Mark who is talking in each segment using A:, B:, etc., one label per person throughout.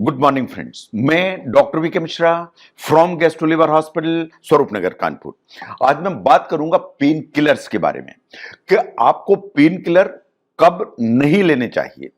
A: Good morning friends, मैं doctor V K Mishra from gastro liver hospital स्वरूप नगर कानपुर। आज मैं बात करूंगा पेन किलर्स के बारे में कि आपको पेन किलर कब नहीं लेने चाहिए।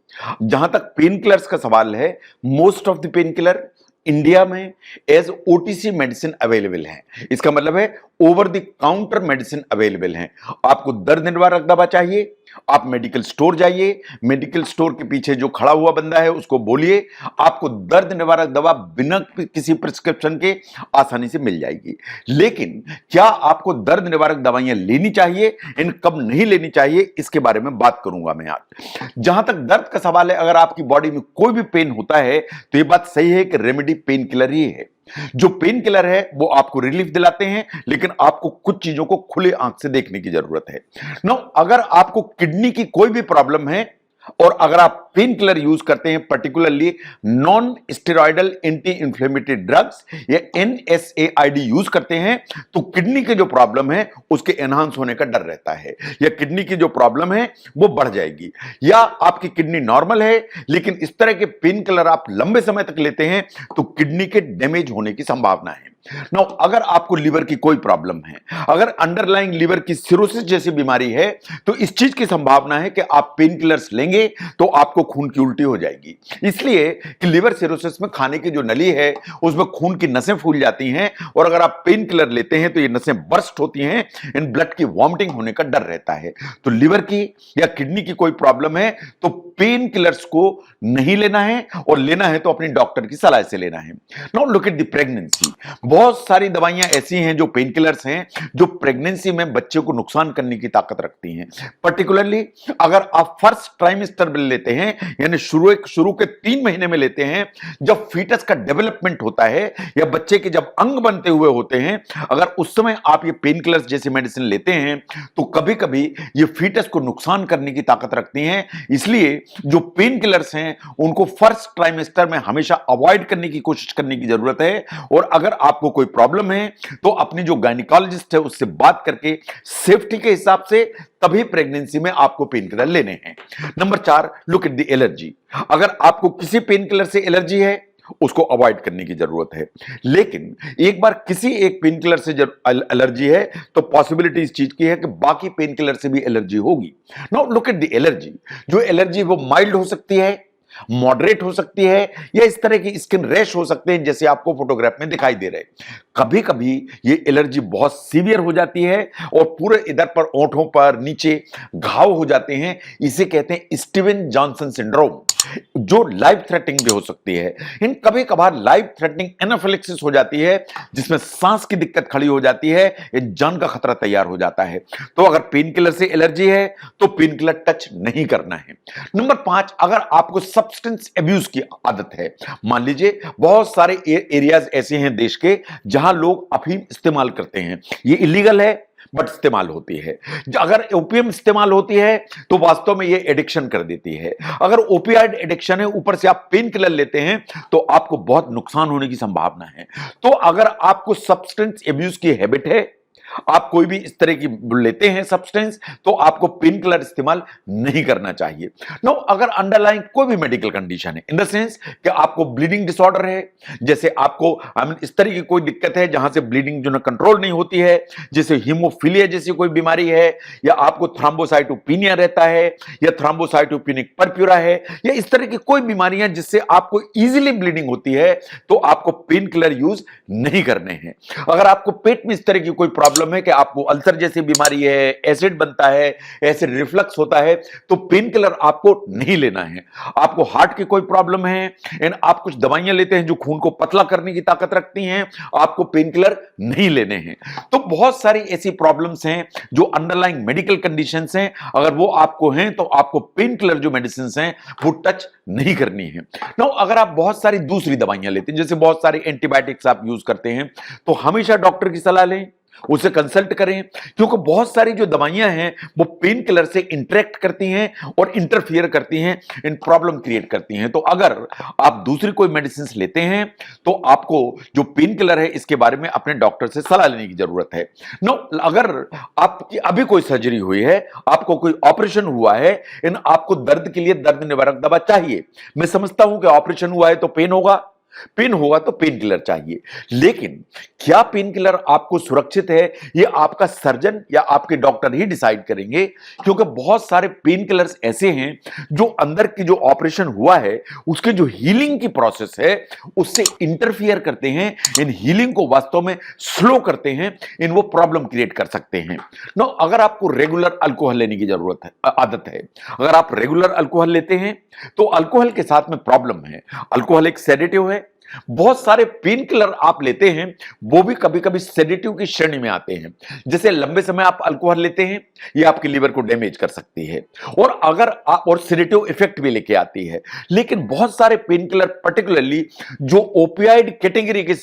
A: जहां तक पेन किलर्स का सवाल है, most of the pain killer India में एज ओटीसी मेडिसिन अवेलेबल है। इसका मतलब है over the counter medicine available है। आपको दर्द निवारक दवा चाहिए, आप मेडिकल स्टोर जाइए, मेडिकल स्टोर के पीछे जो खड़ा हुआ बंदा है उसको बोलिए, आपको दर्द निवारक दवा बिना किसी प्रिस्क्रिप्शन के आसानी से मिल जाएगी। लेकिन क्या आपको दर्द निवारक दवाइयां लेनी चाहिए, इन कब नहीं लेनी चाहिए, इसके बारे में बात करूंगा मैं आज। जहां तक दर्द का सवाल है, अगर आपकी बॉडी में कोई भी पेन होता है तो यह बात सही है कि रेमेडी पेन किलर ही है। जो पेन किलर है वो आपको रिलीफ दिलाते हैं, लेकिन आपको कुछ चीजों को खुले आंख से देखने की जरूरत है। नो, अगर आपको किडनी की कोई भी प्रॉब्लम है और अगर आप पेन किलर यूज करते हैं, particularly non steroidal anti inflammatory drugs या NSAID यूज करते हैं, तो किडनी की जो प्रॉब्लम है उसके एनहांस होने का डर रहता है, या किडनी की जो प्रॉब्लम है वो बढ़ जाएगी, या आपकी किडनी नॉर्मल है लेकिन इस तरह के पेन किलर आप लंबे समय तक लेते हैं तो किडनी के डैमेज होने की संभावना है। नो, अगर आपको लिवर की कोई प्रॉब्लम है, अगर अंडरलाइंग लिवर की सिरोसिस जैसी बीमारी है, तो इस चीज की संभावना है कि आप पेन किलर्स लेंगे तो आपको खून की उल्टी हो जाएगी। इसलिए कि लिवर सिरोसिस में खाने की जो नली है उसमें खून की नसें फूल जाती हैं, और अगर आप पेन किलर लेते हैं तो ये नसें बर्स्ट होती हैं, इन ब्लड की वॉमिटिंग होने का डर रहता है। तो लिवर की या किडनी की कोई प्रॉब्लम है तो पेन किलर्स को नहीं लेना है, और लेना है तो अपनी डॉक्टर की सलाह से लेना है। Now look at the pregnancy. बहुत सारी दवाइयां ऐसी हैं जो पेन किलर्स हैं जो प्रेगनेंसी में बच्चे को नुकसान करने की ताकत रखती हैं। पर्टिकुलरली अगर आप फर्स्ट ट्राइमेस्टर में लेते हैं, यानी शुरू के 3 महीने में लेते हैं, जब फीटस का डेवलपमेंट होता है या बच्चे के जब अंग बनते हुए होते हैं, अगर उस समय आप ये पेन किलर्स जैसी मेडिसिन लेते हैं तो कभी कभी ये फीटस को नुकसान करने की ताकत रखती हैं। इसलिए जो पेन किलर्स हैं उनको फर्स्ट ट्राइमेस्टर में हमेशा अवॉइड करने की कोशिश करने की जरूरत है, और अगर आपको कोई प्रॉब्लम है तो अपनी जो गायनिकोलॉजिस्ट है उससे बात करके सेफ्टी के हिसाब से तभी प्रेगनेंसी में आपको पेन किलर लेने हैं। Number 4, look at the allergy. अगर आपको किसी पेन किलर से एलर्जी है उसको अवॉइड करने की जरूरत है, लेकिन एक बार किसी एक पेन किलर से जब एलर्जी है तो पॉसिबिलिटी इस चीज की है कि बाकी पेन किलर से भी एलर्जी होगी। Now look at the allergy. जो एलर्जी वो माइल्ड हो सकती है, मॉडरेट हो सकती है, या इस तरह की स्किन रैश हो सकते हैं जैसे आपको फोटोग्राफ में दिखाई दे रहे। कभी कभी ये एलर्जी बहुत सीवियर हो जाती है और पूरे इधर पर ओंठों पर नीचे घाव हो जाते हैं। इसे कहते हैं स्टीवन जॉनसन सिंड्रोम, जो लाइफ थ्रेटनिंग भी हो सकती है। इन कभी कभार लाइफ थ्रेटनिंग एनाफिलिक्सिस हो जाती है, जिसमें सांस की दिक्कत खड़ी हो जाती है, जान का खतरा तैयार हो जाता है। तो अगर पेन किलर से एलर्जी है तो पेन किलर टच नहीं करना है। नंबर 5, अगर आपको सब्सटेंस अब्यूज की आदत है, मान लीजिए बहुत सारे एरियाज ऐसे हैं देश के जहां लोग अफीम इस्तेमाल करते हैं, ये इलीगल है बट इस्तेमाल होती है। अगर ओपियम इस्तेमाल होती है तो वास्तव में ये एडिक्शन कर देती है। अगर ओपियाइड एडिक्शन है, ऊपर से आप पेन किलर लेते हैं, तो आपको बहुत नुकसान होने की संभावना है। तो अगर आपको सब्सटेंस अब्यूज की हैबिट है, आप कोई भी इस तरह की लेते हैं सब्सटेंस, तो आपको पेन किलर इस्तेमाल नहीं करना चाहिए। नो, अगर अंडरलाइंग कोई भी मेडिकल कंडीशन है, इन द सेंस कि आपको ब्लीडिंग डिसऑर्डर है, जैसे आपको इस तरह की कोई दिक्कत है जहां से ब्लीडिंग जो ना कंट्रोल नहीं होती है, जैसे हीमोफीलिया जैसी कोई बीमारी है, या आपको थ्रोम्बोसाइटोपिनिया रहता है, या थ्रोम्बोसाइटोपिनिक परप्यूरा है, या इस तरह की कोई बीमारियां जिससे आपको इजीली ब्लीडिंग होती है, तो आपको पेन किलर यूज नहीं करने हैं। अगर आपको पेट में इस तरह की कोई प्रॉब्लम है कि आपको अल्सर जैसी बीमारी है, एसिड बनता है, एसिड रिफ्लक्स होता है, तो पेन किलर आपको नहीं लेना है। आपको हार्ट की कोई प्रॉब्लम है एंड आप कुछ दवाइयां लेते हैं जो खून को पतला करने की ताकत रखती हैं, आपको पेन किलर नहीं लेने हैं। तो बहुत सारी ऐसी प्रॉब्लम्स हैं जो अंडरलाइंग मेडिकल कंडीशंस हैं, अगर वो आपको हैं तो आपको पेन किलर जो मेडिसिन हैं वो टच नहीं करनी है। नाउ अगर आप बहुत सारी दूसरी दवाइयां लेते हैं, जैसे बहुत सारी एंटीबायोटिक्स आप यूज करते हैं, तो हमेशा डॉक्टर की सलाह लें। उसे कंसल्ट करें, क्योंकि बहुत सारी जो दवाइयां हैं वो पेन किलर से इंटरेक्ट करती हैं और इंटरफियर करती हैं, इन प्रॉब्लम क्रिएट करती हैं। तो अगर आप दूसरी कोई मेडिसिन लेते हैं तो आपको जो पेन किलर है इसके बारे में अपने डॉक्टर से सलाह लेने की जरूरत है। नो, अगर आपकी अभी कोई सर्जरी हुई है, आपको कोई ऑपरेशन हुआ है, इन आपको दर्द के लिए दर्द निवारक दवा चाहिए। मैं समझता हूं कि ऑपरेशन हुआ है तो पेन होगा, पेन होगा तो पेन किलर चाहिए, लेकिन क्या पेन किलर आपको सुरक्षित है ये आपका सर्जन या आपके डॉक्टर ही डिसाइड करेंगे। क्योंकि बहुत सारे पेन किलर्स ऐसे हैं जो अंदर की जो ऑपरेशन हुआ है उसके जो हीलिंग की प्रोसेस है उससे इंटरफियर करते हैं, इन हीलिंग को वास्तव में स्लो करते हैं, इन वो प्रॉब्लम क्रिएट कर सकते हैं। नो, अगर आपको रेगुलर अल्कोहल लेने की जरूरत है, आदत है, अगर आप रेगुलर अल्कोहल लेते हैं तो अल्कोहल के साथ में प्रॉब्लम है। अल्कोहल एक सेडेटिव है, बहुत सारे पेन किलर आप लेते हैं वो भी कभी कभी सेडेटिव की श्रेणी में आते हैं। जैसे लंबे समय आप अल्कोहल लेते हैं ये आपके लीवर को डैमेज कर सकती है और अगर आप और सेडेटिव इफेक्ट भी लेके आती है। लेकिन बहुत सारे पेन किलर पर्टिकुलरली जो ओपियाइड कैटेगरी के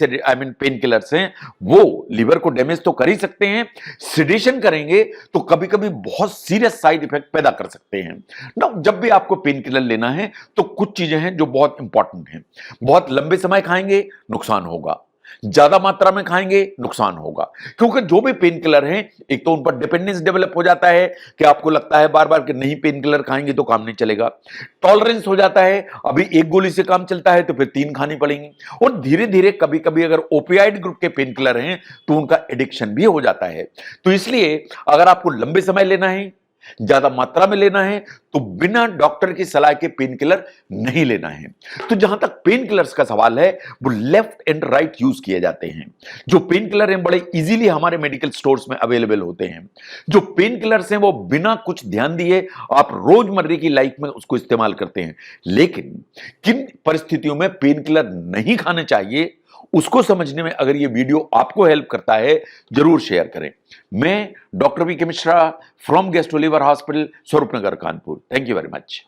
A: पेन किलर्स हैं वो लीवर को डैमेज तो कर ही सकते हैं, सेडेशन करेंगे तो कभी कभी बहुत सीरियस साइड इफेक्ट पैदा कर सकते हैं ना। जब भी आपको पेन किलर लेना है तो कुछ चीजें हैं जो बहुत इंपॉर्टेंट हैं। बहुत लंबे समय खाएंगे नुकसान होगा, ज्यादा मात्रा में खाएंगे नुकसान होगा, क्योंकि जो भी पेन किलर हैं एक तो उन पर डिपेंडेंस डेवलप हो जाता है कि आपको लगता है बार बार कि नहीं पेन किलर खाएंगे तो काम नहीं चलेगा। टॉलरेंस हो जाता है, अभी एक गोली से काम चलता है तो फिर 3 खानी पड़ेंगी और धीरे धीरे कभी कभी अगर ओपियाइड ग्रुप के पेन किलर हैं तो उनका एडिक्शन भी हो जाता है। तो इसलिए अगर आपको लंबे समय लेना है, ज्यादा मात्रा में लेना है तो बिना डॉक्टर की सलाह के पेन किलर नहीं लेना है। तो जहां तक पेन किलर्स का सवाल है वो लेफ्ट एंड राइट यूज किए जाते हैं। जो पेन किलर हैं बड़े इजीली हमारे मेडिकल स्टोर्स में अवेलेबल होते हैं। जो पेन किलर्स हैं वो बिना कुछ ध्यान दिए आप रोजमर्रा की लाइफ में उसको इस्तेमाल करते हैं। लेकिन किन परिस्थितियों में पेन किलर नहीं खाने चाहिए उसको समझने में अगर ये वीडियो आपको हेल्प करता है जरूर शेयर करें। मैं doctor V K Mishra from gastro liver hospital, Swarupnagar, Kanpur. Thank you very much.